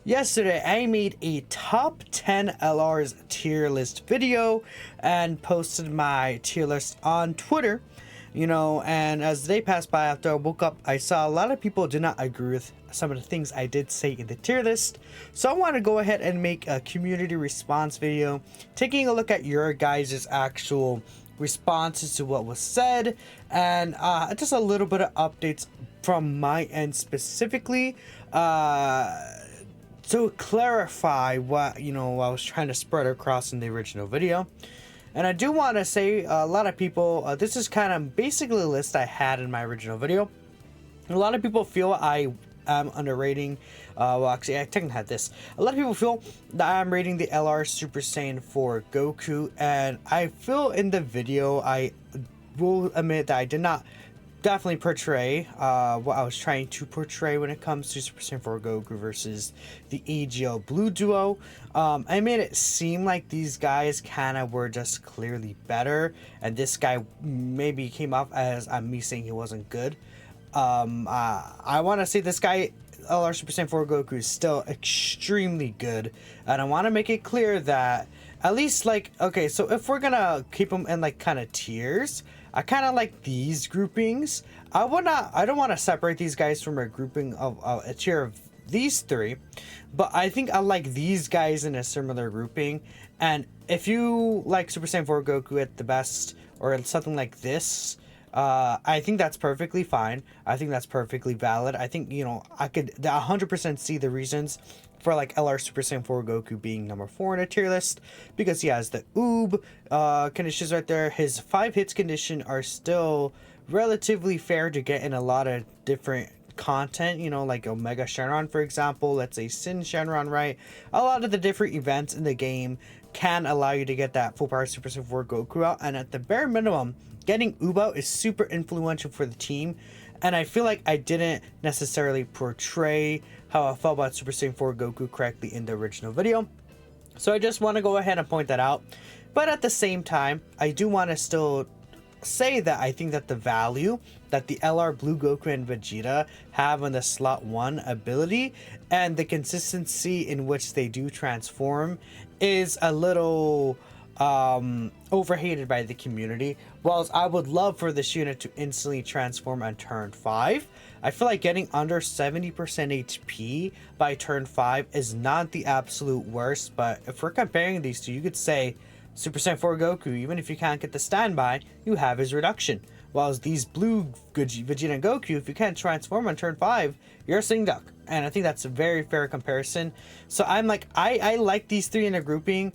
Yesterday, I made a top 10 LR's tier list video and posted my tier list on Twitter. And as the day passed by after I woke up, I saw a lot of people did not agree with some of the things I did say in the tier list. So I want to go ahead and make a community response video, taking a look at your guys' actual responses to what was said, and just a little bit of updates from my end specifically. To clarify what I was trying to spread across in the original video. And I do want to say a lot of people, this is kind of basically a list I had in my original video. A lot of people feel I am underrating, well actually I technically had this. A lot of people feel that I'm rating the LR Super Saiyan 4 Goku, and I feel in the video I will admit that I did not definitely portray what I was trying to portray when it comes to Super Saiyan 4 Goku versus the AGL Blue duo. I made it seem like these guys kind of were just clearly better, and this guy maybe came off as me saying he wasn't good. I want to say this guy, LR Super Saiyan 4 Goku, is still extremely good, and I want to make it clear that at least, like, okay, so if we're gonna keep them in like kind of tiers, I kind of like these groupings. I don't want to separate these guys from a grouping of a tier of these three, but I think I like these guys in a similar grouping. And if you like Super Saiyan 4 Goku at the best, or something like this, I think that's perfectly fine. I think that's perfectly valid. I think, I could 100% see the reasons for like LR Super Saiyan 4 Goku being number 4 in a tier list, because he has the Oob conditions right there. His 5 hits condition are still relatively fair to get in a lot of different content, like Omega Shenron, for example. Let's say Sin Shenron, right? A lot of the different events in the game can allow you to get that full power Super Saiyan 4 Goku out, and at the bare minimum, getting Oob out is super influential for the team. And I feel like I didn't necessarily portray how I felt about Super Saiyan 4 Goku correctly in the original video. So I just want to go ahead and point that out. But at the same time, I do want to still say that I think that the value that the LR Blue Goku and Vegeta have on the slot 1 ability and the consistency in which they do transform is a little overhated by the community. Whilst I would love for this unit to instantly transform on turn 5, I feel like getting under 70% HP by turn 5 is not the absolute worst. But if we're comparing these two, you could say Super Saiyan 4 Goku, even if you can't get the standby, you have his reduction. Whilst these blue Vegeta and Goku, if you can't transform on turn 5, you're a sing duck. And I think that's a very fair comparison. So I'm like, I like these three in a grouping.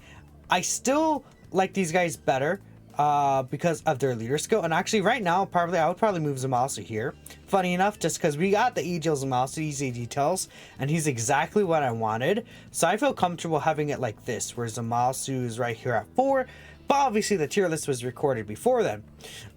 I still like these guys better because of their leader skill. And actually right now, I would probably move Zamasu here. Funny enough, just because we got the AGL Zamasu, easy details, and he's exactly what I wanted. So I feel comfortable having it like this, where Zamasu is right here at 4. But obviously the tier list was recorded before then.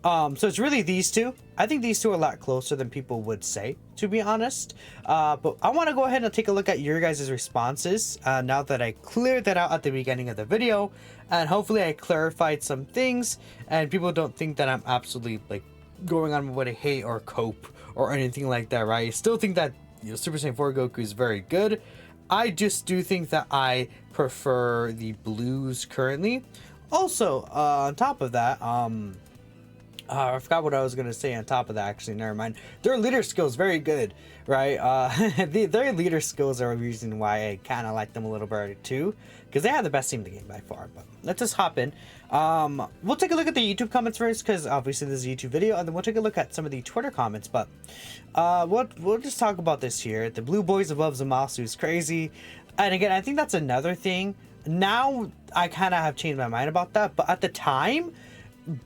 So it's really these two. I think these two are a lot closer than people would say, to be honest. But I want to go ahead and take a look at your guys' responses now that I cleared that out at the beginning of the video. And hopefully I clarified some things and people don't think that I'm absolutely like going on with a hate or cope or anything like that, right? I still think that Super Saiyan 4 Goku is very good. I just do think that I prefer the blues currently. Also, on top of that, I forgot what I was going to say on top of that, actually, never mind. Their leader skills very good, right? Their leader skills are a reason why I kind of like them a little better too, because they have the best team in the game by far. But let's just hop in. We'll take a look at the YouTube comments first, because obviously this is a YouTube video, and then we'll take a look at some of the Twitter comments. But we'll just talk about this here. The Blue Boys above Zamasu is crazy. And again, I think that's another thing. Now I kind of have changed my mind about that, but at the time,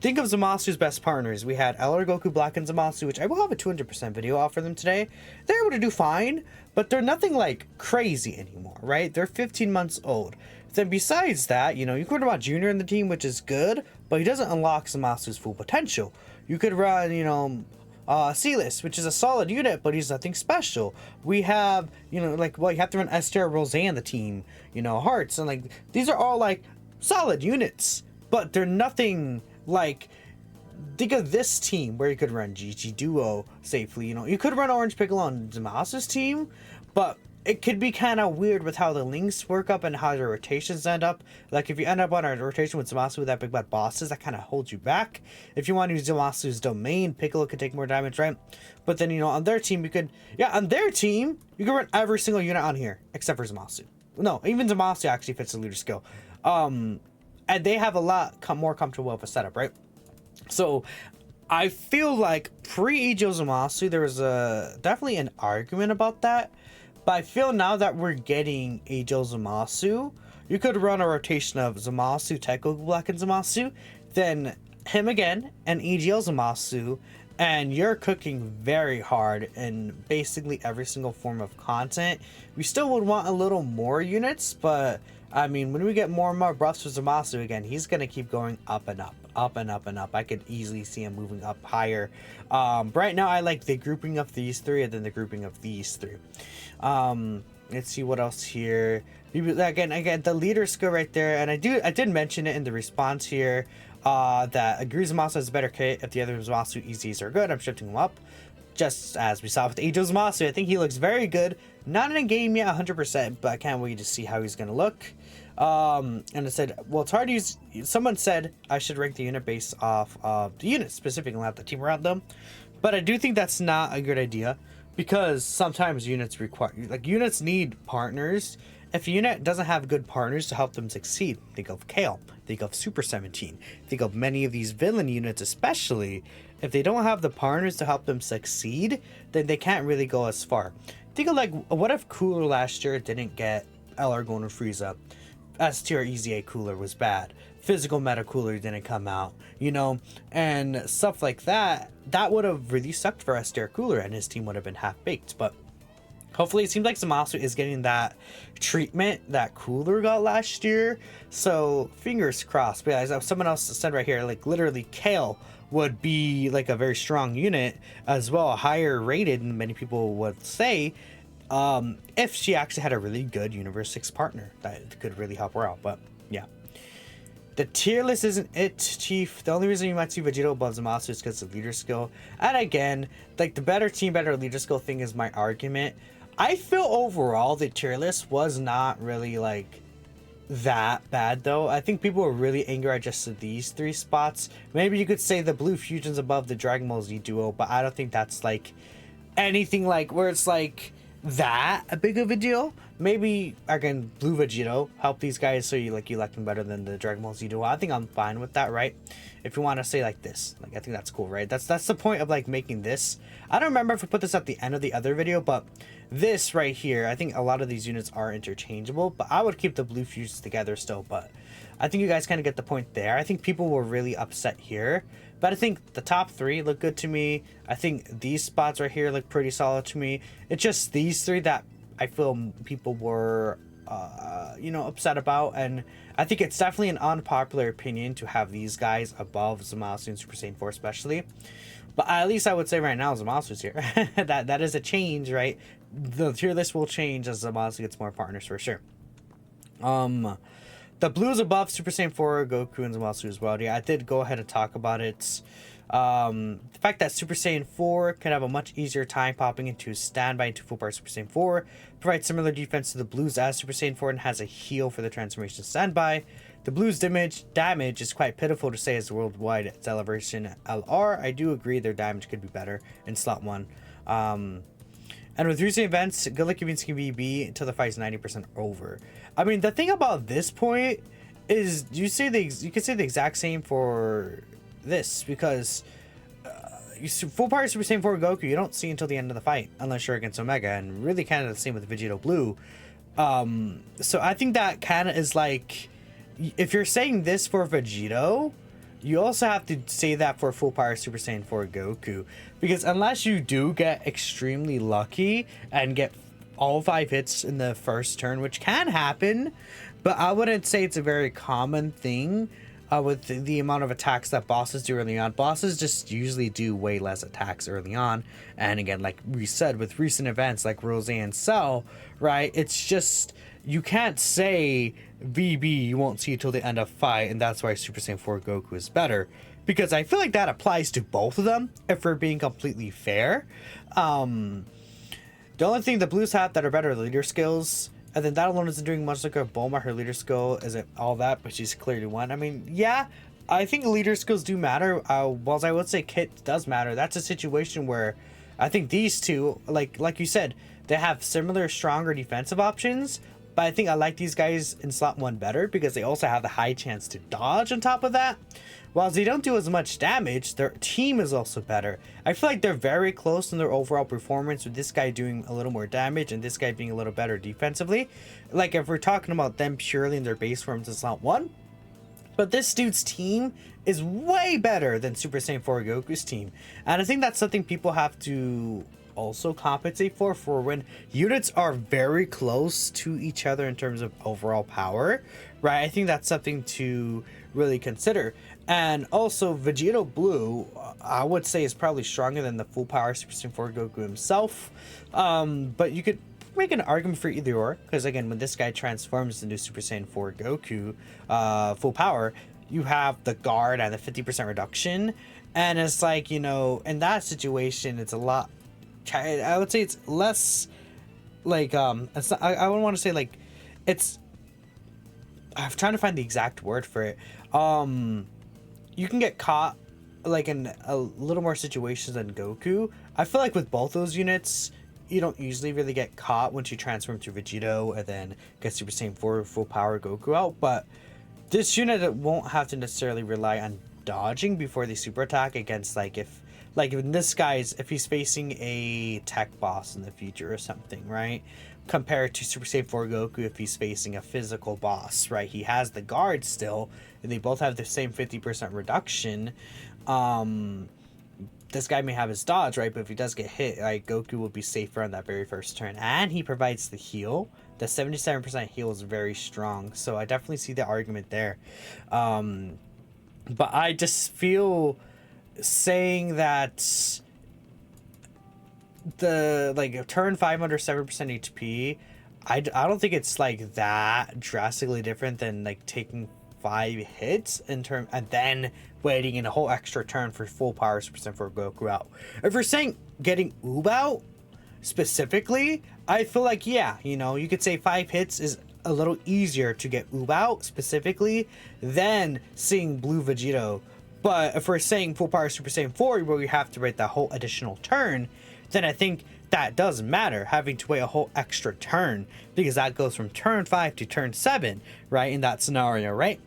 think of Zamasu's best partners. We had LR Goku Black and Zamasu, which I will have a 200% video off for them today. They're able to do fine, but they're nothing like crazy anymore, right? They're 15 months old. Then besides that, you could run Junior in the team, which is good, but he doesn't unlock Zamasu's full potential. You could run, Sealess, which is a solid unit, but he's nothing special. We have, you have to run Esther Rose in the team, Hearts, and like these are all like solid units, but they're nothing like. Think of this team where you could run GG Duo safely. You could run Orange Piccolo on Zamasu's team, but it could be kind of weird with how the links work up and how the rotations end up. Like if you end up on a rotation with Zamasu with that big bad bosses, that kind of holds you back. If you want to use Zamasu's domain, Piccolo could take more damage, right? But then, you know, on their team, you could, on their team, you can run every single unit on here except for Zamasu. No, even Zamasu actually fits the leader skill. And they have a lot more comfortable of a setup, right? So I feel like pre-Ijo Zamasu, there was definitely an argument about that. But I feel now that we're getting Ijo Zamasu, you could run a rotation of Zamasu, Goku Black, and Zamasu, then him again, and Ijo Zamasu, and you're cooking very hard in basically every single form of content. We still would want a little more units, but I mean, when we get more and more buffs with Zamasu again, he's going to keep going up and up, up and up and up. I could easily see him moving up higher. Right now, I like the grouping of these three and then the grouping of these three. Let's see what else here. Again, the leader skill right there. And I did mention it in the response here. That agrees Zamasu has a better kit if the other Zamasu EZs are good. I'm shifting him up. Just as we saw with Ijo Zamasu, I think he looks very good. Not in a game yet 100%, but I can't wait to see how he's going to look. And I said, well, it's hard to use. Someone said I should rank the unit based off of the unit specifically, not the team around them. But I do think that's not a good idea because sometimes units units need partners. If a unit doesn't have good partners to help them succeed, think of Kale, think of Super 17, think of many of these villain units, especially if they don't have the partners to help them succeed, then they can't really go as far. Think of like, what if Cooler last year didn't get LR going to Frieza? S tier EZA Cooler was bad. Physical meta Cooler didn't come out, you know, and stuff like that. That would have really sucked for S tier Cooler and his team would have been half baked, but hopefully it seems like Zamasu is getting that treatment that Cooler got last year. So fingers crossed. But as someone else said right here, like literally Kale would be like a very strong unit as well, higher rated than many people would say, if she actually had a really good Universe 6 partner that could really help her out. But yeah, the tier list isn't it, Chief. The only reason you might see Vegito above Zamasu is because of leader skill. And again, like the better team, better leader skill thing is my argument. I feel overall the tier list was not really like that bad though. I think people were really angry at just these three spots. Maybe you could say the blue fusion's above the Dragon Ball Z duo, but I don't think that's like anything like where it's like that a big of a deal. Maybe again blue Vegito help these guys so you like them better than the Dragon Ball Z duo. I think I'm fine with that, right? If you want to say like this, like I think that's cool, right? That's the point of like making this. I don't remember if we put this at the end of the other video, but this right here, I think a lot of these units are interchangeable, but I would keep the blue fusions together still. But I think you guys kind of get the point there. I think people were really upset here, but I think the top three look good to me. I think these spots right here look pretty solid to me. It's just these three that I feel people were you know, upset about, and I think it's definitely an unpopular opinion to have these guys above Zamasu and Super Saiyan 4 especially. But at least I would say right now Zamasu's here. that is a change, right? The tier list will change as Zamasu gets more partners for sure. The blues above Super Saiyan 4, Goku, and Zamasu as well. Yeah, I did go ahead and talk about it. The fact that Super Saiyan 4 can have a much easier time popping into standby into full power Super Saiyan 4, provides similar defense to the blues as Super Saiyan 4, and has a heal for the transformation standby. The blues damage is quite pitiful to say as the worldwide celebration LR. I do agree their damage could be better in slot 1. And with recent events, good luck giving BB until the fight is 90% over. I mean, the thing about this point is you could say the exact same for this, because full power Super Saiyan 4 Goku you don't see until the end of the fight unless you're against Omega, and really kind of the same with Vegito Blue. So I think that kind of is like, if you're saying this for Vegito, you also have to say that for full power Super Saiyan 4 Goku, because unless you do get extremely lucky and get all 5 hits in the first turn, which can happen, but I wouldn't say it's a very common thing with the amount of attacks that bosses do early on. Bosses just usually do way less attacks early on, and again, like we said, with recent events like Rose and Cell, right, it's just, you can't say VB you won't see till the end of fight, and that's why Super Saiyan 4 Goku is better, because I feel like that applies to both of them if we're being completely fair. The only thing the blues have that are better are leader skills. And then that alone isn't doing much. Like a Bulma, her leader skill isn't all that, but she's clearly one. I mean, yeah, I think leader skills do matter. Whilst I would say Kit does matter, that's a situation where I think these two, like you said, they have similar, stronger defensive options. But I think I like these guys in slot 1 better because they also have the high chance to dodge on top of that. Whilst they don't do as much damage, their team is also better. I feel like they're very close in their overall performance, with this guy doing a little more damage and this guy being a little better defensively. Like if we're talking about them purely in their base forms in slot 1. But this dude's team is way better than Super Saiyan 4 Goku's team. And I think that's something people have to also compensate for when units are very close to each other in terms of overall power, right? I think that's something to really consider. And also Vegito Blue, I would say, is probably stronger than the full power Super Saiyan 4 Goku himself. But you could make an argument for either or, because again, when this guy transforms into Super Saiyan 4 Goku full power, you have the guard and the 50% reduction, and it's like, you know, in that situation it's a lot, I would say it's less like it's not, I wouldn't want to say like it's, I'm trying to find the exact word for it. You can get caught like in a little more situations than Goku. I feel like with both those units, you don't usually really get caught once you transform to Vegito and then get Super Saiyan 4 full power Goku out. But this unit won't have to necessarily rely on dodging before they super attack against, like if in this guy's, if he's facing a tech boss in the future or something, right? Compared to Super Saiyan 4 Goku if he's facing a physical boss, right? He has the guard still, and they both have the same 50% reduction. This guy may have his dodge, right? But if he does get hit, like, Goku will be safer on that very first turn. And he provides the heal. The 77% heal is very strong. So I definitely see the argument there. But I just feel saying that the, like, turn 5 under 7% HP, I don't think it's, like, that drastically different than, like, taking 5 hits in term and then waiting in a whole extra turn for full power Super Saiyan 4 Goku out. If you're saying getting Oob out specifically, I feel like, yeah, you know, you could say 5 hits is a little easier to get Oob out specifically than seeing Blue Vegito. But if we're saying full power Super Saiyan 4 where we have to wait that whole additional turn, then I think that does matter, having to wait a whole extra turn, because that goes from turn 5 to turn 7, right, in that scenario, right?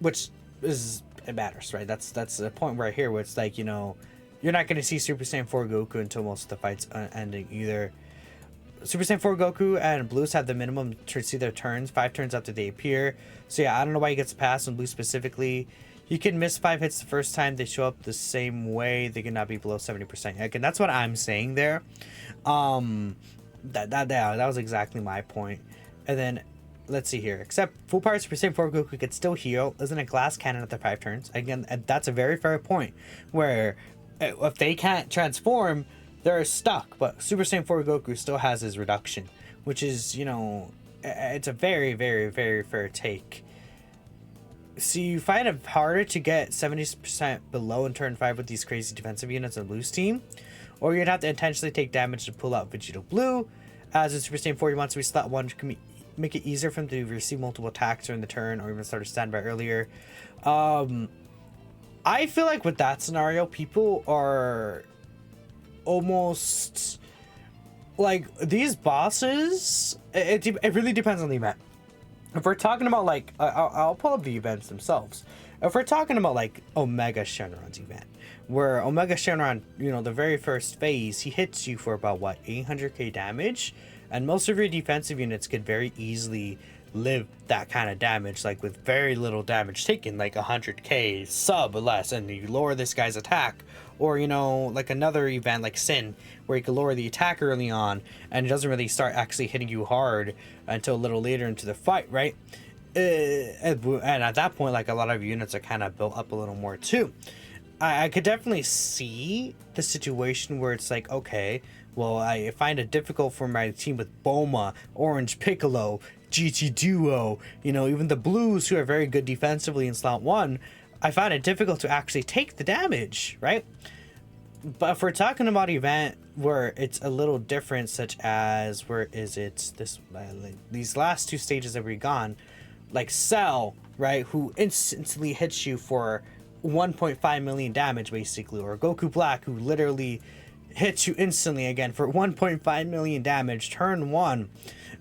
Which is, it matters, right? That's the point right here where it's like, you know, you're not going to see Super Saiyan 4 Goku until most of the fights ending either. Super Saiyan 4 Goku and Blues have the minimum to see their turns, 5 turns after they appear. So yeah, I don't know why he gets a pass on Blue specifically. You can miss 5 hits the first time they show up the same way. They cannot be below 70%. Again, that's what I'm saying there. That was exactly my point. And then, let's see here. Except full power Super Saiyan 4 Goku could still heal. Isn't a glass cannon after 5 turns. Again, that's a very fair point. Where if they can't transform, they're stuck. But Super Saiyan 4 Goku still has his reduction. Which is, you know, it's a very, very, very fair take. So you find it harder to get 70% below in turn 5 with these crazy defensive units on Blue's team, or you'd have to intentionally take damage to pull out Vegito Blue. As in Super Saiyan 4, you want to be slot 1 to make it easier for him to receive multiple attacks during the turn, or even start a standby earlier. I feel like with that scenario, people are almost like, these bosses, it really depends on the event. If we're talking about, like, I'll pull up the events themselves. If we're talking about, like, Omega Shenron's event, where Omega Shenron, you know, the very first phase, he hits you for about, what, 800k damage? And most of your defensive units could very easily live that kind of damage, like, with very little damage taken, like 100k sub or less, and you lower this guy's attack. Or, you know, like another event like Sin, where you can lower the attack early on, and it doesn't really start actually hitting you hard until a little later into the fight, right? And at that point, like, a lot of units are kind of built up a little more too. I could definitely see the situation where it's like, okay, well, I find it difficult for my team with Bulma, Orange Piccolo, GT Duo, you know, even the Blues, who are very good defensively in slot 1, I find it difficult to actually take the damage, right? But if we're talking about event where it's a little different, such as where is it this like, these last two stages that we've gone, like Cell, right, who instantly hits you for 1.5 million damage basically, or Goku Black, who literally hits you instantly again for 1.5 million damage turn one,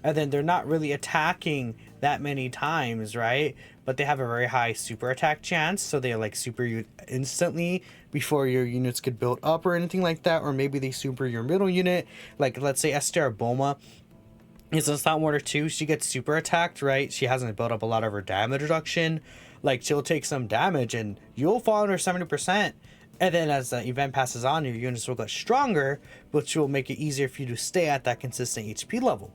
and then they're not really attacking that many times, right? But they have a very high super attack chance, so they like super you instantly before your units could build up or anything like that, or maybe they super your middle unit, like let's say STR Bulma is in Slot Water 2, she gets super attacked, right? She hasn't built up a lot of her damage reduction. Like, she'll take some damage and you'll fall under 70%. And then as the event passes on, your units will get stronger, which will make it easier for you to stay at that consistent HP level.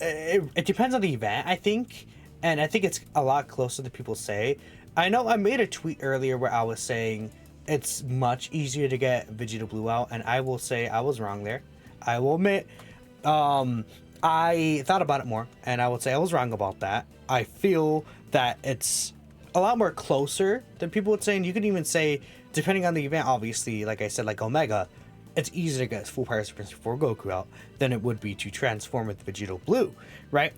It depends on the event, I think. And I think it's a lot closer than people say. I know I made a tweet earlier where I was saying it's much easier to get Vegeta Blue out. And I will say I was wrong there. I will admit, I thought about it more, and I would say I was wrong about that. I feel that it's a lot more closer than people would say, and you could even say, depending on the event, obviously, like I said, like Omega, it's easier to get full power Super for Goku out than it would be to transform with Vegeta Blue, right?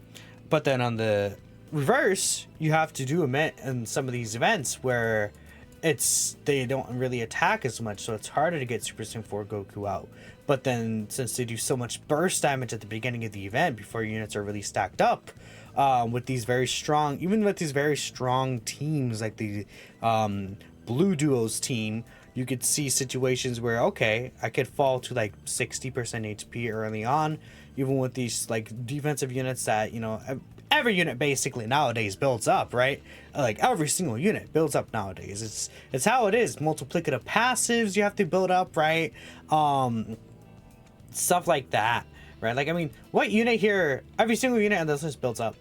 But then on the reverse, you have to do in some of these events where they don't really attack as much, so it's harder to get Super Saiyan 4 Goku out. But then since they do so much burst damage at the beginning of the event before units are really stacked up, with these very strong teams like the Blue Duo's team, you could see situations where, okay, I could fall to like 60% HP early on, even with these like defensive units that, you know, every unit basically nowadays builds up, right? Like every single unit builds up nowadays. It's how it is. Multiplicative passives you have to build up, right? Stuff like that, right? Like, I mean, what unit here, every single unit on this list builds up.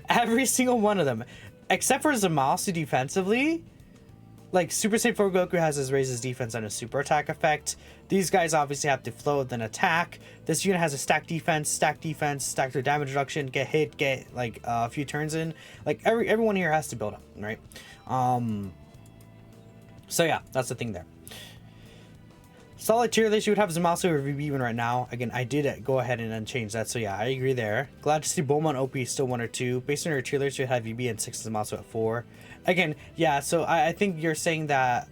Every single one of them, except for Zamasu defensively. Like, Super Saiyan 4 Goku has his raises defense and a super attack effect. These guys obviously have to flow, then attack. This unit has a stack defense, stack their damage reduction, get hit, get like a few turns in. Like, everyone here has to build up, right? So yeah, that's the thing there. Solid tier list, you would have Zamasu or VB even right now. Again, I did go ahead and unchange that, so yeah, I agree there. Glad to see Bulma and OP still 1 or 2. Based on your tier list, you have VB and 6 Zamasu at 4. Again, yeah, so I think you're saying that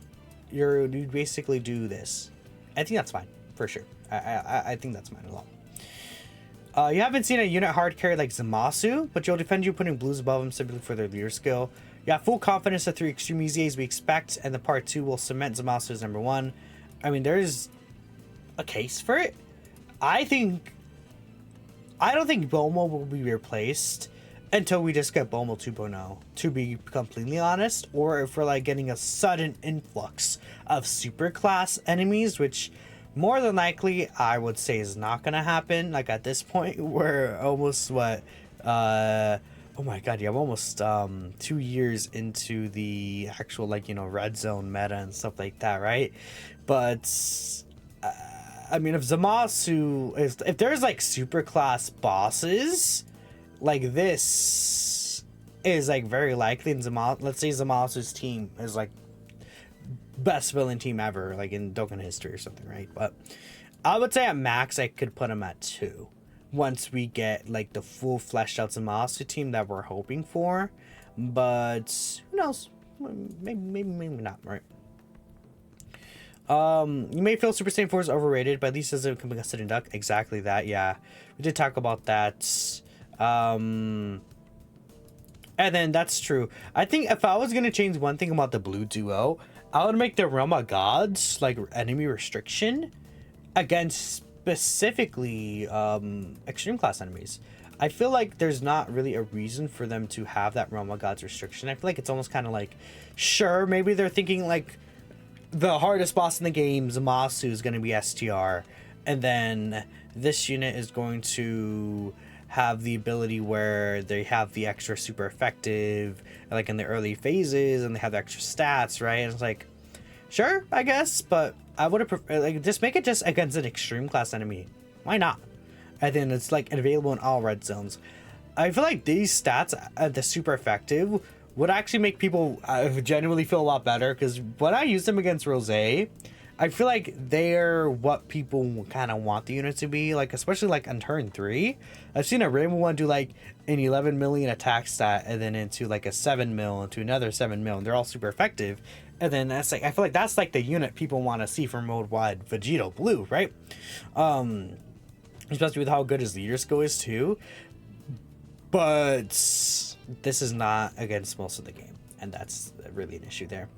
you basically do this. I think that's fine, for sure. I think that's fine a lot. You haven't seen a unit hard carry like Zamasu, but you'll defend you putting blues above them simply for their leader skill. You have full confidence that 3 extreme easy A's we expect, and the part 2 will cement Zamasu as number 1. I mean, there's a case for it. I don't think Bulma will be replaced until we just get Bulma 2.0, to be completely honest, or if we're like getting a sudden influx of super class enemies, which more than likely I would say is not gonna happen. Like at this point, we're almost oh my god, yeah, I'm almost 2 years into the actual, like, you know, red zone meta and stuff like that, right? But I mean, if there's like super class bosses, like this is like very likely in let's say Zamasu's team is like best villain team ever, like in Dokkan history or something, right? But I would say at max I could put him at 2 once we get like the full fleshed out Zamasu team that we're hoping for. But who knows? Maybe not, right? You may feel Super Saiyan 4 is overrated, but at least doesn't become a sitting duck. Exactly that, yeah. We did talk about that. And then that's true. I think if I was gonna change one thing about the Blue Duo, I would make the Realm of Gods like enemy restriction against specifically extreme class enemies. I feel like there's not really a reason for them to have that Realm of Gods restriction. I feel like it's almost kind of like, sure, maybe they're thinking like the hardest boss in the game, Zamasu, is going to be STR, and then this unit is going to have the ability where they have the extra super effective, like in the early phases, and they have the extra stats, right? And it's like, sure, I guess, but I would have like just make it just against an extreme class enemy. Why not? And then it's like available in all red zones. I feel like these stats at the super effective would actually make people genuinely feel a lot better, because when I use them against Rose, I feel like they're what people kind of want the units to be, like, especially like on turn 3. I've seen a Rainbow one do like an 11 million attack stat and then into like a 7 mil into another 7 mil, and they're all super effective. And then that's like, I feel like that's like the unit people want to see from Mode Wide Vegito Blue, right? Especially with how good his leader skill is too. But this is not against most of the game, and that's really an issue there.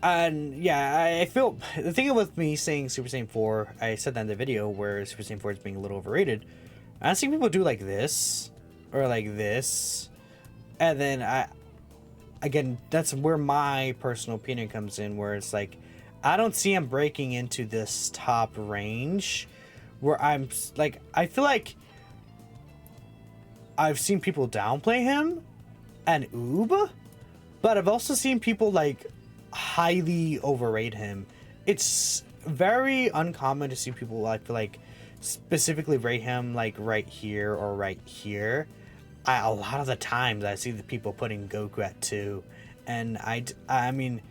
And yeah, I feel the thing with me saying Super Saiyan 4, I said that in the video where Super Saiyan 4 is being a little overrated. I see people do like this or like this, and then again, that's where my personal opinion comes in, where it's like I don't see him breaking into this top range where I'm like, I feel like I've seen people downplay him and Oob, but I've also seen people like highly overrate him. It's very uncommon to see people, I feel like, specifically rate him like right here or right here. A lot of the times I see the people putting Goku at 2, and I mean,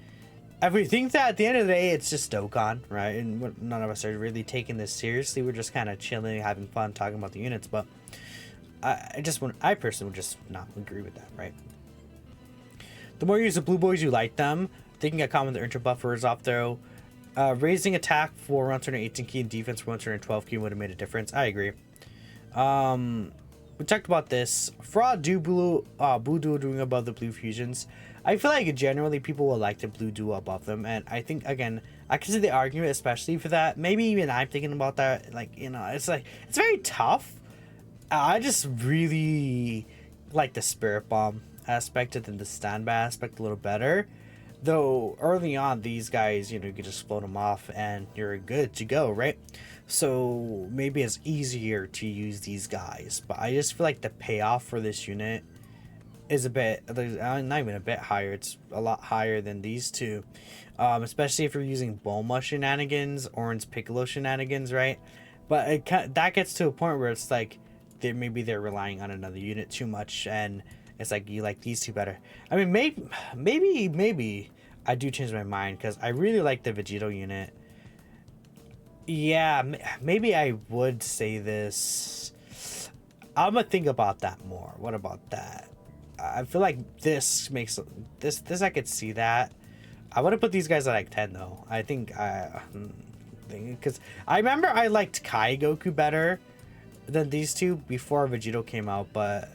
I think that at the end of the day it's just Dokkan, right? And none of us are really taking this seriously. We're just kind of chilling, having fun, talking about the units. But I personally would just not agree with that, right? The more you use the blue boys, you like them. They can get caught when the Ultra Buffer is off throw. Raising attack for 118 key and defense for 112 key would have made a difference. I agree. We talked about this. Fraud blue duo doing above the blue fusions. I feel like generally people will like the blue duo above them, and I think, again, I can see the argument, especially for that. Maybe even I'm thinking about that. Like, you know, it's like, it's very tough. I just really like the Spirit Bomb aspect and then the standby aspect a little better. Though early on, these guys, you know, you can just float them off and you're good to go, right? So maybe it's easier to use these guys, but I just feel like the payoff for this unit is a bit, not even a bit higher, it's a lot higher than these two. Especially if you're using Bulma shenanigans, Orange Piccolo shenanigans, right? But that gets to a point where it's like, maybe they're relying on another unit too much, and it's like, you like these two better. I mean, maybe I do change my mind, because I really like the Vegito unit. Yeah, maybe I would say this. I'm gonna think about that more. What about that? I feel like this makes this I could see that. I want to put these guys at like 10 though. I think because I remember I liked Kai Goku better than these two before Vegito came out, but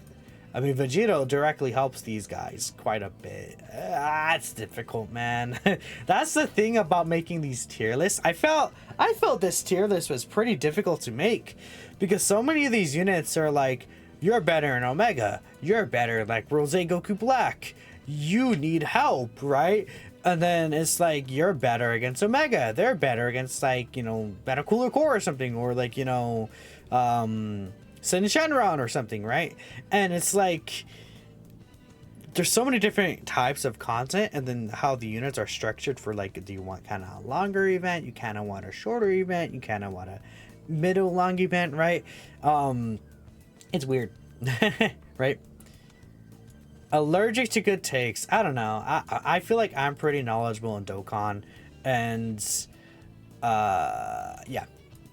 I mean, Vegito directly helps these guys quite a bit. It's difficult, man. That's the thing about making these tier lists. I felt this tier list was pretty difficult to make, because so many of these units are like, you're better in Omega, you're better like Rose Goku Black, you need help, right? And then it's like, you're better against Omega, they're better against, like, you know, Better Cooler Core or something, or like, you know, Sin Shenron or something, right? And it's like, there's so many different types of content, and then how the units are structured for, like, do you want kind of a longer event, you kind of want a shorter event, you kind of want a middle long event, right? It's weird. Right? Allergic to good takes. I don't know. I feel like I'm pretty knowledgeable in Dokkan, and yeah,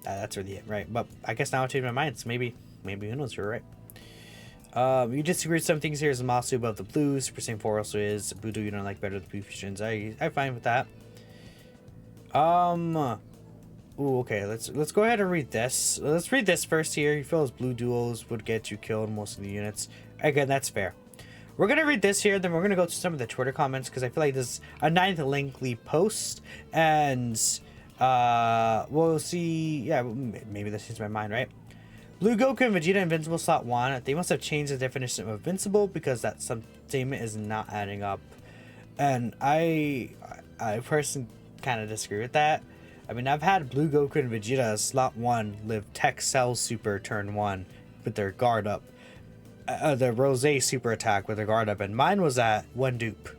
that's really it, right? But I guess now I change my mind. So maybe who knows, you're right. You disagree with some things here. Is Zamasu above the blue? Super Saiyan 4 also is. Blue do you don't like better the blue fusions? I fine with that. Ooh, okay, let's go ahead and read this. Let's read this first here. He feels blue duos would get you killed most of the units. Again, that's fair. We're gonna read this here, then we're gonna go to some of the Twitter comments, because I feel like this is a nice lengthy post, and we'll see. Yeah, maybe this changes my mind, right? Blue Goku and Vegeta Invincible slot 1. They must have changed the definition of invincible, because that some statement is not adding up. And I personally kind of disagree with that. I mean, I've had Blue Goku and Vegeta slot 1 live Tech Cell Super turn 1 with their guard up. The Rose Super attack with their guard up, and mine was at 1 dupe,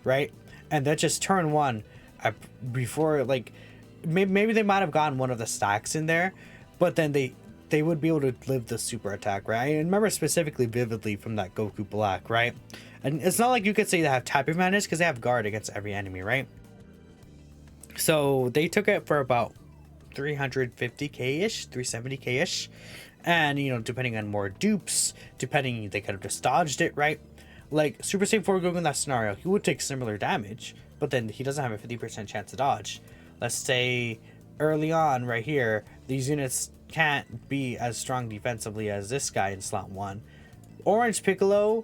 right? And that just turn 1 before, like, maybe they might have gotten one of the stacks in there, but then they they would be able to live the super attack, right? I remember specifically vividly from that Goku Black, right? And it's not like you could say they have type advantage because they have guard against every enemy, right? So they took it for about 350k-ish, 370k-ish. And, you know, depending on more dupes, depending, they could have just dodged it, right? Like, Super Saiyan 4 Goku in that scenario, he would take similar damage, but then he doesn't have a 50% chance to dodge. Let's say early on, right here, these units can't be as strong defensively as this guy in slot 1. Orange Piccolo,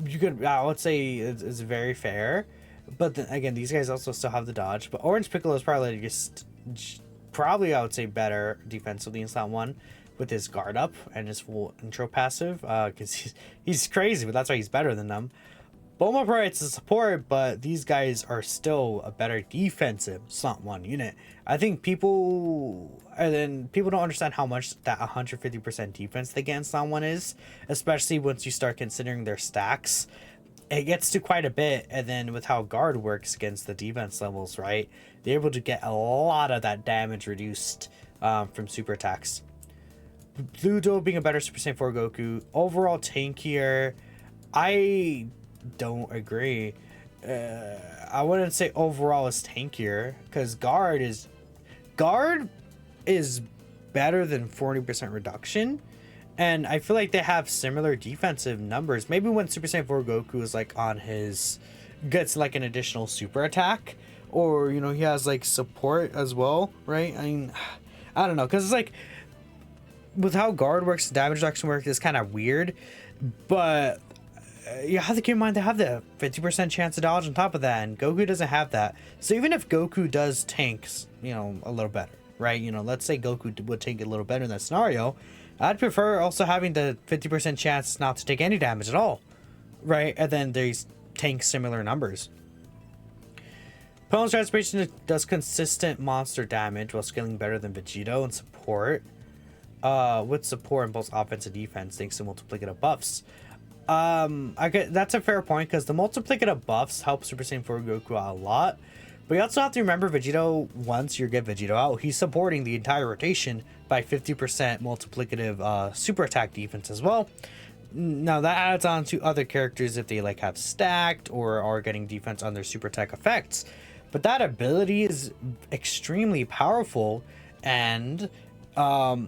you could, let's say, is very fair. But then, again, these guys also still have the dodge. But Orange Piccolo is probably just, I would say, better defensively in slot 1 with his guard up and his full intro passive. Because he's crazy, but that's why he's better than them. Bulma provides the support, but these guys are still a better defensive slot 1 unit. I think people don't understand how much that 150% defense they get in slot 1 is, especially once you start considering their stacks. It gets to quite a bit, and then with how guard works against the defense levels, right? They're able to get a lot of that damage reduced from super attacks. Blue Duo being a better Super Saiyan 4 Goku. Overall tankier. I don't agree. I wouldn't say overall is tankier, because guard is better than 40% reduction. And I feel like they have similar defensive numbers. Maybe when Super Saiyan 4 Goku is like on his, gets like an additional super attack, or, you know, he has like support as well, right? I mean, I don't know, because it's like with how guard works, damage reduction works is kind of weird, but you have to keep in mind they have the 50% chance to dodge on top of that, and Goku doesn't have that. So even if Goku does tanks, you know, a little better, right? You know, let's say Goku would tank a little better in that scenario, I'd prefer also having the 50% chance not to take any damage at all, right? And then these tank similar numbers. Opponent's Transformation does consistent monster damage while scaling better than Vegito and support. With support in both offense and defense thanks to multiplicative buffs. That's a fair point, because the multiplicative buffs help Super Saiyan 4 Goku out a lot. But you also have to remember Vegito, once you get Vegito out, he's supporting the entire rotation by 50% multiplicative super attack defense as well. Now that adds on to other characters if they like have stacked or are getting defense on their super attack effects. But that ability is extremely powerful, and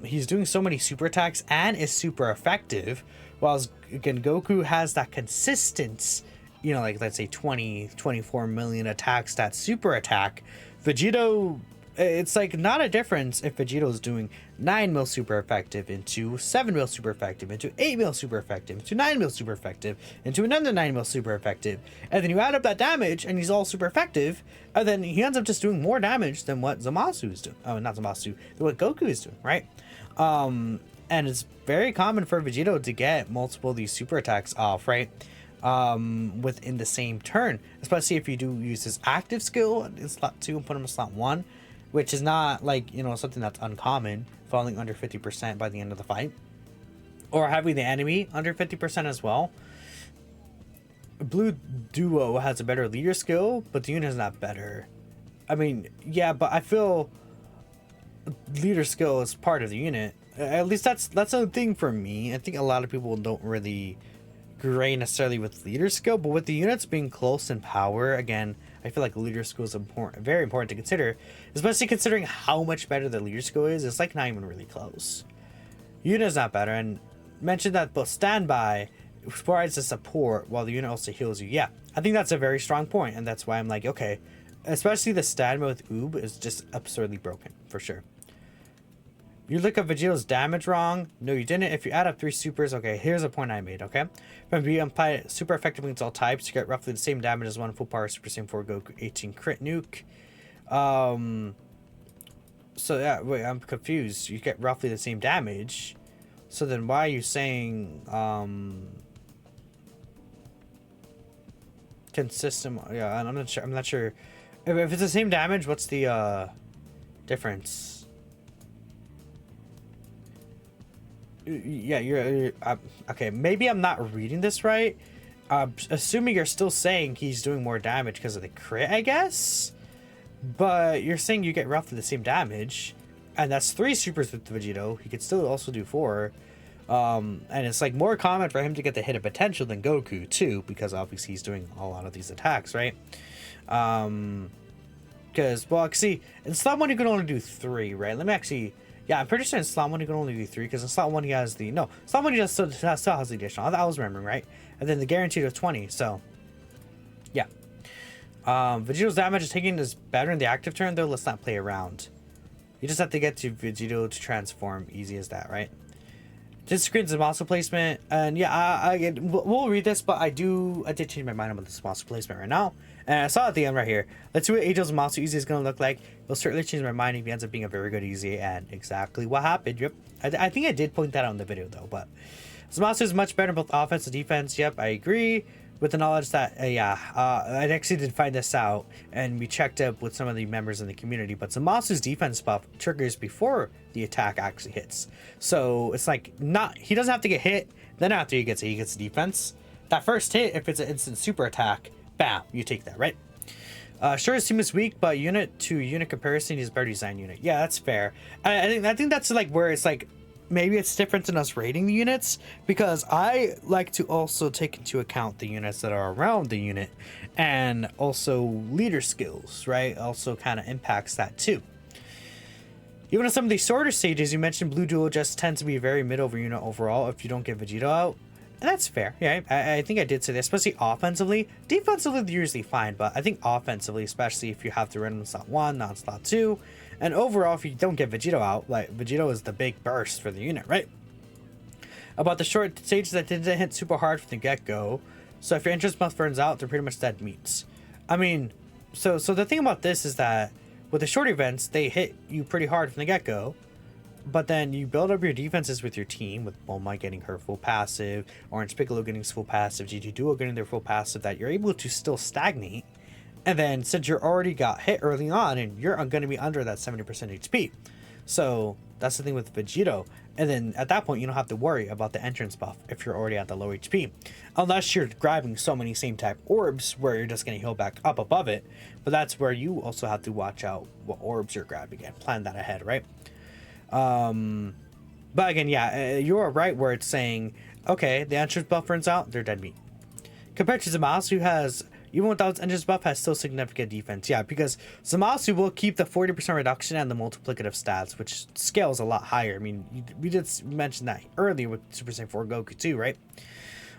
he's doing so many super attacks and is super effective. Whilst again, Goku has that consistent, you know, like let's say 24 million attacks, that super attack. Vegito, it's like not a difference if Vegito's doing 9 mil super effective into 7 mil super effective into 8 mil super effective into 9 mil super effective into another 9 mil super effective, and then you add up that damage and he's all super effective, and then he ends up just doing more damage than what Zamasu is doing. Oh, not Zamasu, than what Goku is doing, right? And it's very common for Vegito to get multiple of these super attacks off, right? Within the same turn, especially if you do use his active skill in slot 2 and put him in slot 1, which is not like, you know, something that's uncommon, falling under 50% by the end of the fight, or having the enemy under 50% as well. Blue Duo has a better leader skill, but the unit is not better. I mean, yeah, but I feel leader skill is part of the unit. At least that's a thing for me. I think a lot of people don't really agree necessarily with leader skill, but with the units being close in power, again, I feel like leader skill is important, very important to consider, especially considering how much better the leader skill is. It's like not even really close. Unit is not better, and mentioned that both standby provides the support while the unit also heals you. Yeah, I think that's a very strong point, and that's why I'm like, okay, especially the standby with Oob is just absurdly broken for sure. You look at Vegito's damage wrong. No, you didn't. If you add up 3 supers, okay, here's a point I made, okay? When you apply super effectively against all types, you get roughly the same damage as one full power Super Saiyan 4 Goku 18 crit nuke. So yeah, wait, I'm confused. You get roughly the same damage. So then why are you saying consistent? Yeah, I'm not sure. I'm not sure. If it's the same damage, what's the difference? Yeah, you're okay. Maybe I'm not reading this right. Assuming you're still saying he's doing more damage because of the crit, I guess. But you're saying you get roughly the same damage. and that's 3 supers with Vegito. He could still also do 4. And it's like more common for him to get the hit of potential than Goku too, because obviously he's doing a lot of these attacks, right? Because, well, see, in slot 1 you can only do 3, right? Let me actually, yeah, I'm pretty sure in slot 1 you can only do 3, because in slot 1 he has the, no, slot 1 he just still has the additional. I was remembering, right? And then the guaranteed of 20, so, yeah. Vegito's damage is taking is better in the active turn, though. Let's not play around. You just have to get to Vegito to transform, easy as that, right? Disagree with Zamasu placement, and yeah, we'll read this, but I did change my mind about the Zamasu placement right now, and I saw at the end right here. Let's see what Age of Zamasu Easy is gonna look like. It'll certainly change my mind if he ends up being a very good Easy, and exactly what happened. Yep, I think I did point that out in the video though, but Zamasu is much better in both offense and defense. Yep, I agree. With the knowledge that, I actually did find this out, and we checked up with some of the members in the community, but Zamasu's defense buff triggers before the attack actually hits. So it's like, he doesn't have to get hit, then after he gets defense. That first hit, if it's an instant super attack, bam, you take that, right? Sure, his team is weak, but unit to unit comparison, he's a better design unit. Yeah, that's fair. I think that's like where it's like, maybe it's different in us rating the units, because I like to also take into account the units that are around the unit, and also leader skills, right? Also kind of impacts that too. Even in some of these shorter stages, you mentioned Blue Duel just tends to be a very mid-over unit overall if you don't get Vegito out. And that's fair. Yeah, I think I did say this, especially offensively. Defensively, they're usually fine, but I think offensively, especially if you have to run in slot 1, not slot 2, and overall, if you don't get Vegito out, like, Vegito is the big burst for the unit, right? About the short stages that didn't hit super hard from the get-go, so if your interest buff burns out, they're pretty much dead meats. I mean, so the thing about this is that with the short events, they hit you pretty hard from the get-go, but then you build up your defenses with your team, with Bulma getting her full passive, Orange Piccolo getting his full passive, GG Duo getting their full passive, that you're able to still stagnate. And then since you're already got hit early on, and you're going to be under that 70% HP. So that's the thing with Vegito. And then at that point, you don't have to worry about the entrance buff if you're already at the low HP. Unless you're grabbing so many same type orbs where you're just going to heal back up above it. But that's where you also have to watch out what orbs you're grabbing and plan that ahead, right? But again, yeah, you are right where it's saying, okay, the entrance buff burns out, they're dead meat. Compared to Zamasu, who has, even without its entrance buff, has still significant defense. Yeah, because Zamasu will keep the 40% reduction and the multiplicative stats, which scales a lot higher. I mean, we did mention that earlier with Super Saiyan 4 Goku too, right?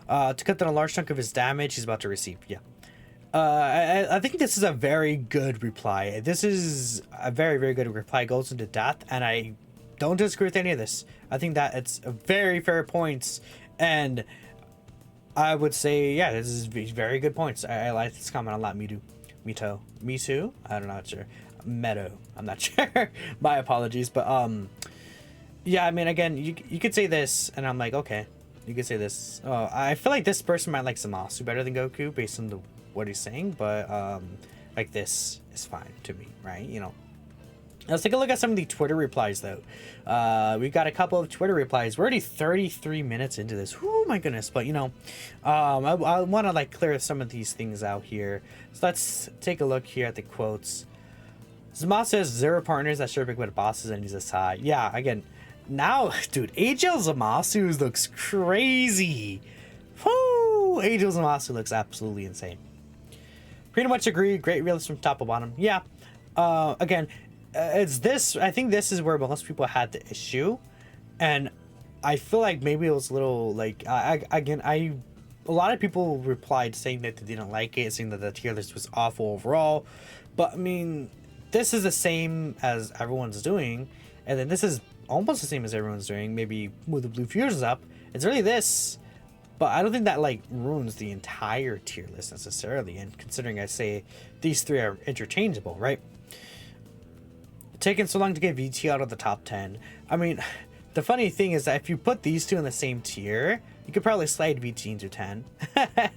To cut down a large chunk of his damage he's about to receive. Yeah. I think this is a very good reply. This is a very, very good reply. It goes into depth, and I don't disagree with any of this. I think that it's a very fair points, and I would say, yeah, this is very good points. I like this comment a lot. Me too. I don't know, not sure. Meadow. I'm not sure. My apologies, but yeah. I mean, again, you could say this, and I'm like, okay, you could say this. I feel like this person might like Zamasu better than Goku based on what he's saying, but like this is fine to me, right? You know. Let's take a look at some of the Twitter replies, though. We got a couple of Twitter replies. We're already 33 minutes into this. Oh my goodness! But you know, I want to like clear some of these things out here. So let's take a look here at the quotes. Zamasu says 0 partners that share big with bosses, and he's a side. Yeah, again, now, dude, Angel Zamasu looks crazy. Whoo! Angel Zamasu looks absolutely insane. Pretty much agree. Great realism from top to bottom. Yeah. Again. It's this. I think this is where most people had the issue, and I feel like maybe it was a little like a lot of people replied saying that they didn't like it, saying that the tier list was awful overall. But I mean, this is the same as everyone's doing, and then this is almost the same as everyone's doing. Maybe with the blue fuses up, it's really this, but I don't think that like ruins the entire tier list necessarily. And considering I say these 3 are interchangeable, right? Taking so long to get VT out of the top 10. I mean, the funny thing is that if you put these 2 in the same tier, you could probably slide VT into 10,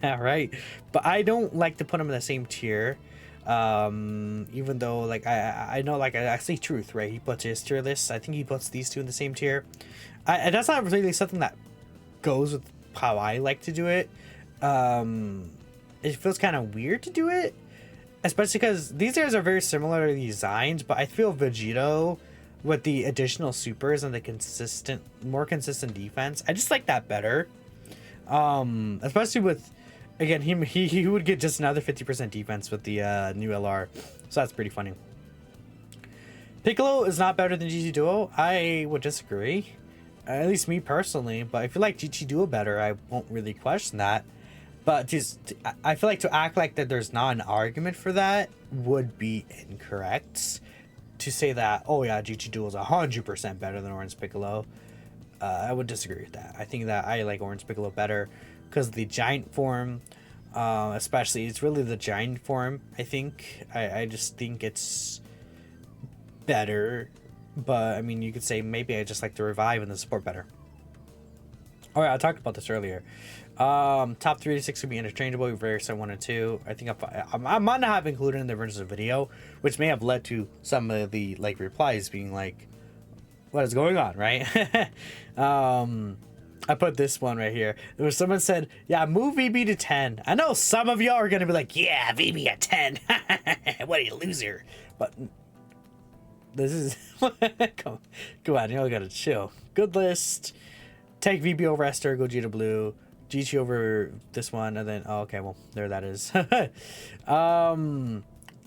right? But I don't like to put them in the same tier, even though like I know, like I say truth, right? He puts his tier list. I think he puts these 2 in the same tier. And that's not really something that goes with how I like to do it. It feels kind of weird to do it. Especially because these guys are very similar designs, but I feel Vegito with the additional supers and the more consistent defense. I just like that better. Especially with, again, he would get just another 50% defense with the new LR, so that's pretty funny. Piccolo is not better than GT Duo. I would disagree, at least me personally. But if you like GT Duo better, I won't really question that. But just, I feel like to act like that there's not an argument for that would be incorrect. To say that, oh yeah, GT Duo is 100% better than Orange Piccolo, I would disagree with that. I think that I like Orange Piccolo better because of the giant form, especially. It's really the giant form, I think. I just think it's better. But, I mean, you could say maybe I just like the revive and the support better. Alright, I talked about this earlier. Top 3 to 6 could be interchangeable. Very side 1 and 2. I think I might not have included in the original video, which may have led to some of the like replies being like, "What is going on?" Right? I put this one right here. There was someone said, "Yeah, move VB to 10." I know some of y'all are gonna be like, "Yeah, VB at 10." What a loser! But this is come on, y'all gotta chill. Good list. Take VB over Esther. Go G to Blue. GT over this one, and then okay, well there that is.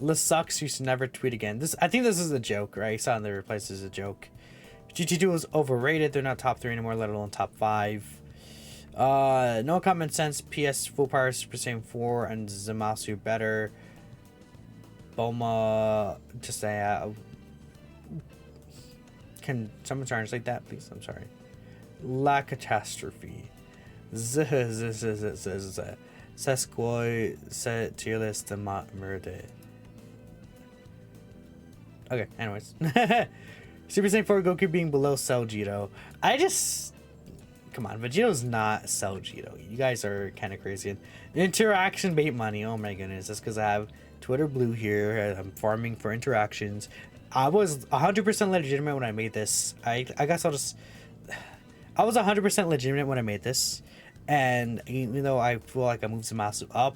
This sucks. You should never tweet again. I think this is a joke, right? I saw in the replies is a joke. GT2 is overrated. They're not top 3 anymore, let alone top 5. No common sense. PS full power Super Saiyan 4 and Zamasu better. Bulma, just can someone translate that, please? I'm sorry. La catastrophe. Sesquoi set tier list the murder. Okay, anyways. Super Saiyan 4 Goku being below Cell Jito. Come on, Vegeto's not Cell Jito. You guys are kind of crazy. Interaction bait money. Oh my goodness. That's because I have Twitter Blue here. I'm farming for interactions. I was 100% legitimate when I made this. I guess I'll just... I was 100% legitimate when I made this. And even though I feel like I moved Zamasu up,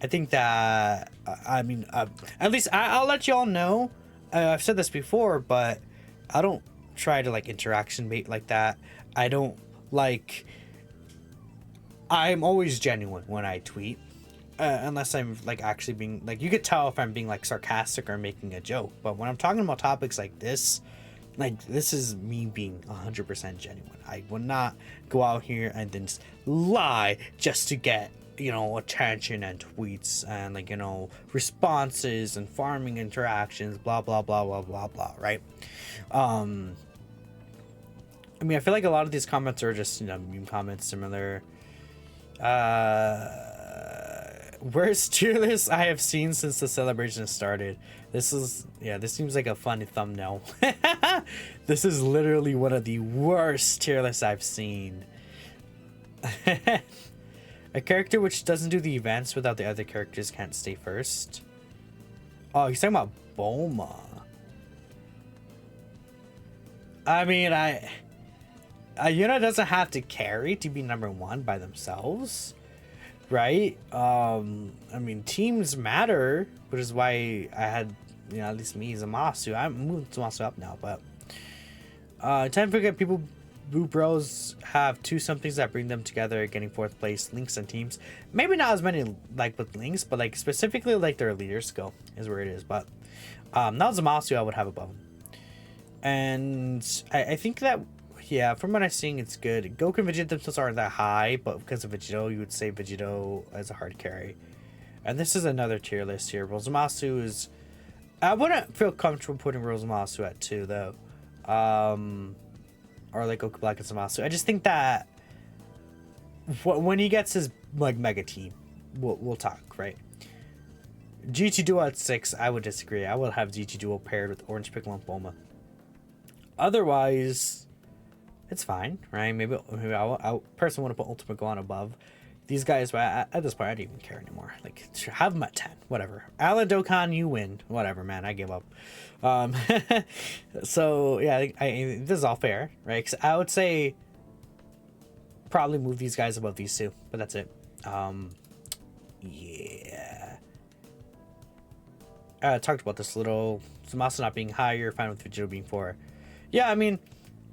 I think that... at least I'll let y'all know. I've said this before, but I don't try to like interaction bait like that. I don't like... I'm always genuine when I tweet. Unless I'm like actually being like, you could tell if I'm being like sarcastic or making a joke. But when I'm talking about topics like this is me being 100% genuine. I would not go out here and then just lie just to get, attention and tweets and responses and farming interactions, blah blah blah blah blah blah, right? I feel like a lot of these comments are just meme comments, similar. Worst tier list I have seen since the celebration started. This seems like a funny thumbnail. This is literally one of the worst tier lists I've seen. A character which doesn't do the events without the other characters can't stay first. Oh, he's talking about Bulma. Yuna doesn't have to carry to be number 1 by themselves. Right? Teams matter, which is why I had, at least me, Zamasu. I'm moving Zamasu up now, but time to forget people. Boo Bros have 2 somethings that bring them together, getting 4th place. Links and teams. Maybe not as many like with links, but like specifically like their leader skill is where it is. But now Zamasu I would have above him. And I think that, yeah, from what I'm seeing, it's good. Goku and Vegeta themselves aren't that high, but because of Vegito, you would say Vegito as a hard carry. And this is another tier list here. Zamasu is... I wouldn't feel comfortable putting Zamasu at 2, though. Or like Goku Black and Zamasu. I just think that when he gets his like mega team, we'll talk, right? GT Duo at 6, I would disagree. I would have GT Duo paired with Orange Piccolo and Bulma. Otherwise... it's fine, right? Maybe I personally want to put Ultimate Gohan above these guys, but at this point, I don't even care anymore. Like, have them at 10, whatever. Alan Dokkan, you win. Whatever, man, I give up. So, yeah, this is all fair, right? 'Cause I would say probably move these guys above these 2, but that's it. Yeah. I talked about this a little. Zamasu not being higher, fine with Vegito being 4. Yeah, I mean,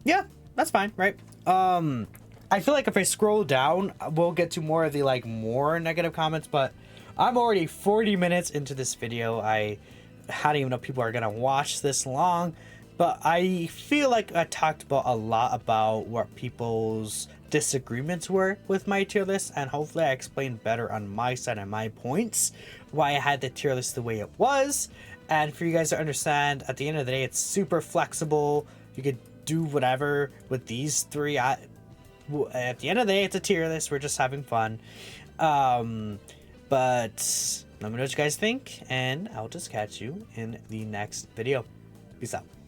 yeah, that's fine, right? I feel like if I scroll down, we'll get to more of the like more negative comments, but I'm already 40 minutes into this video. I don't even know if people are gonna watch this long, but I feel like I talked about a lot about what people's disagreements were with my tier list, and hopefully I explained better on my side and my points why I had the tier list the way it was. And for you guys to understand, at the end of the day, it's super flexible. You could do whatever with these three. At the end of the day, it's a tier list. We're just having fun. But let me know what you guys think, and I'll just catch you in the next video. Peace out.